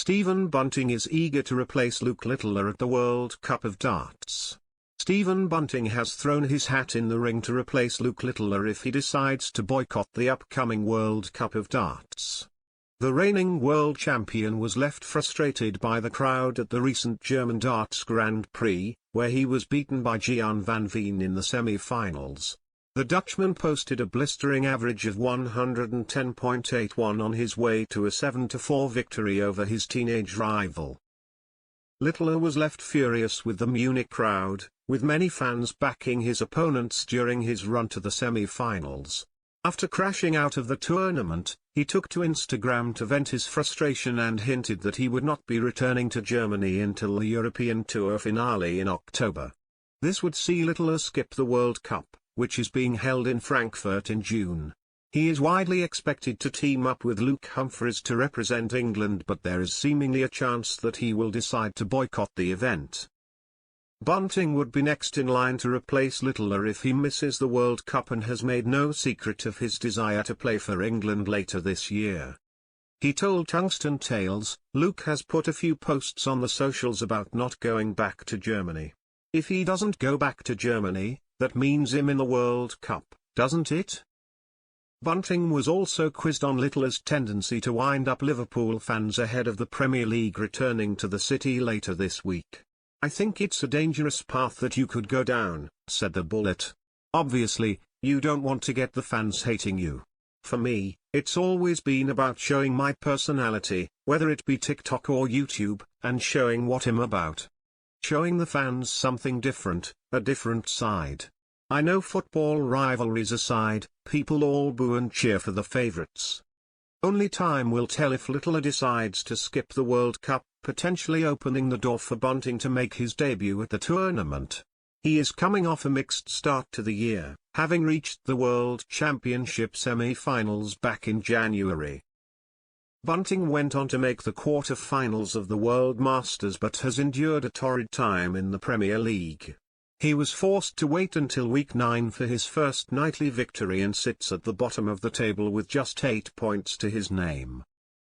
Stephen Bunting is eager to replace Luke Littler at the World Cup of Darts. Stephen Bunting has thrown his hat in the ring to replace Luke Littler if he decides to boycott the upcoming World Cup of Darts. The reigning world champion was left frustrated by the crowd at the recent German Darts Grand Prix, where he was beaten by Gian van Veen in the semi-finals. The Dutchman posted a blistering average of 110.81 on his way to a 7-4 victory over his teenage rival. Littler was left furious with the Munich crowd, with many fans backing his opponents during his run to the semi-finals. After crashing out of the tournament, he took to Instagram to vent his frustration and hinted that he would not be returning to Germany until the European Tour finale in October. This would see Littler skip the World Cup, which is being held in Frankfurt in June. He is widely expected to team up with Luke Humphries to represent England, but there is seemingly a chance that he will decide to boycott the event. Bunting would be next in line to replace Littler if he misses the World Cup and has made no secret of his desire to play for England later this year. He told Tungsten Tales, "Luke has put a few posts on the socials about not going back to Germany. If he doesn't go back to Germany, that means him in the World Cup, doesn't it?" Bunting was also quizzed on Littler's tendency to wind up Liverpool fans ahead of the Premier League returning to the city later this week. "I think it's a dangerous path that you could go down," said the Bullet. "Obviously, you don't want to get the fans hating you. For me, it's always been about showing my personality, whether it be TikTok or YouTube, and showing what I'm about. Showing the fans something different, a different side. I know football rivalries aside, people all boo and cheer for the favourites. Only time will tell if Littler decides to skip the World Cup, potentially opening the door for Bunting to make his debut at the tournament. He is coming off a mixed start to the year, having reached the World Championship semi-finals back in January. Bunting went on to make the quarter-finals of the World Masters but has endured a torrid time in the Premier League. He was forced to wait until week 9 for his first nightly victory and sits at the bottom of the table with just 8 points to his name.